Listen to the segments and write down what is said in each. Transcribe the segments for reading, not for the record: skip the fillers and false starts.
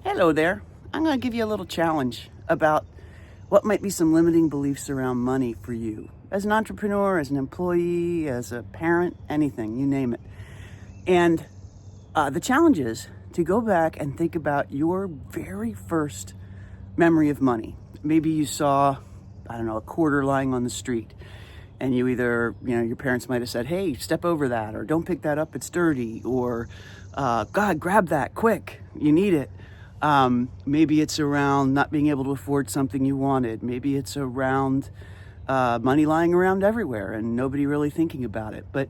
Hello there. I'm going to give you a little challenge about what might be some limiting beliefs around money for you as an entrepreneur, as an employee, as a parent, anything, you name it. And the challenge is to go back and think about your very first memory of money. Maybe you saw, I don't know, a quarter lying on the street. And you either, your parents might have said, hey, step over that, or don't pick that up, it's dirty, or God, grab that quick, you need it. Maybe it's around not being able to afford something you wanted. Maybe it's around money lying around everywhere and nobody really thinking about it. But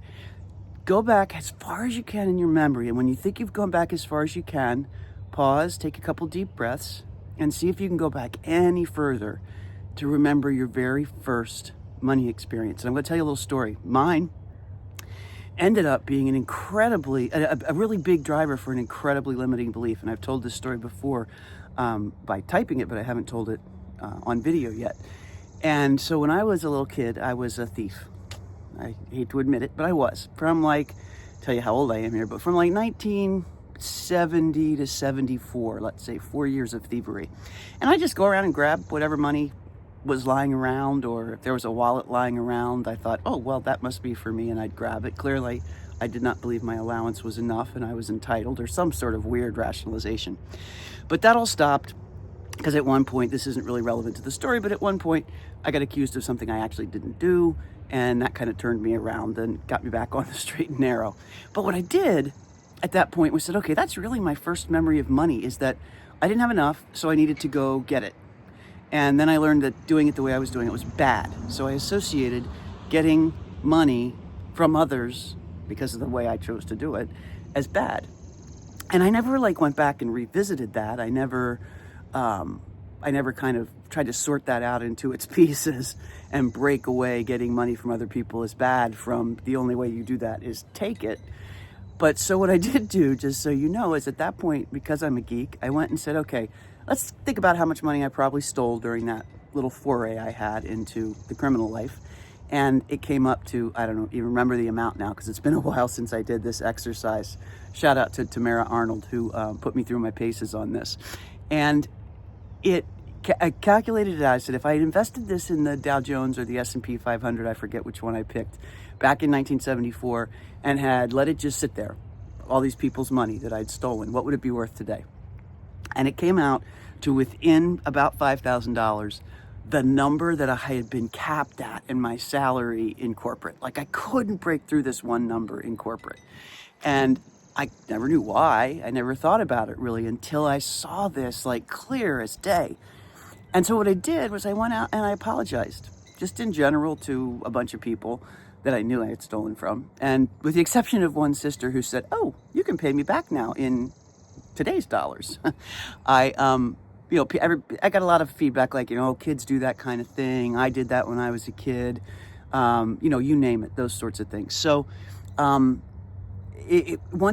go back as far as you can in your memory. And when you think you've gone back as far as you can, pause, take a couple deep breaths, and see if you can go back any further to remember your very first money experience. And I'm going to tell you a little story. Mine ended up being a really big driver for an incredibly limiting belief. And I've told this story before by typing it, but I haven't told it on video yet. And so when I was a little kid, I was a thief. I hate to admit it, but I was. Tell you how old I am here, but from like 1970 to 74, let's say 4 years of thievery. And I just go around and grab whatever money was lying around, or if there was a wallet lying around, I thought, oh, well, that must be for me, and I'd grab it. Clearly, I did not believe my allowance was enough and I was entitled, or some sort of weird rationalization. But that all stopped because at one point, this isn't really relevant to the story, but at one point, I got accused of something I actually didn't do, and that kind of turned me around and got me back on the straight and narrow. But what I did at that point was said, okay, that's really my first memory of money, is that I didn't have enough, so I needed to go get it. And then I learned that doing it the way I was doing it was bad. So I associated getting money from others, because of the way I chose to do it, as bad. And I never went back and revisited that. I never kind of tried to sort that out into its pieces and break away getting money from other people as bad from the only way you do that is take it. But so what I did do, just so you know, is at that point, because I'm a geek, I went and said, okay, let's think about how much money I probably stole during that little foray I had into the criminal life. And it came up to, I don't even remember the amount now because it's been a while since I did this exercise. Shout out to Tamara Arnold, who put me through my paces on this. And I calculated it out. I said, if I had invested this in the Dow Jones or the S&P 500, I forget which one I picked, back in 1974, and had let it just sit there, all these people's money that I'd stolen, what would it be worth today? And it came out to within about $5,000, the number that I had been capped at in my salary in corporate. I couldn't break through this one number in corporate. And I never knew why. I never thought about it really until I saw this clear as day. And so what I did was I went out and I apologized, just in general, to a bunch of people that I knew I had stolen from. And with the exception of one sister who said, oh, you can pay me back now in today's dollars. I got a lot of feedback kids do that kind of thing. I did that when I was a kid. You name it, those sorts of things. So once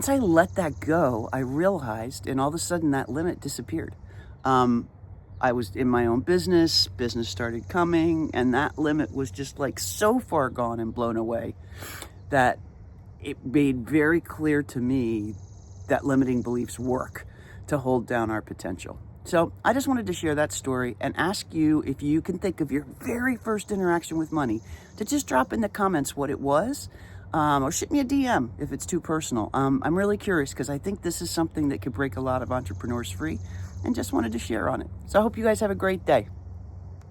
I let that go, I realized, and all of a sudden that limit disappeared. I was in my own business started coming, and that limit was just so far gone and blown away that it made very clear to me that limiting beliefs work to hold down our potential. So I just wanted to share that story and ask you if you can think of your very first interaction with money to just drop in the comments what it was, or shoot me a DM if it's too personal. I'm really curious because I think this is something that could break a lot of entrepreneurs free, and just wanted to share on it. So I hope you guys have a great day.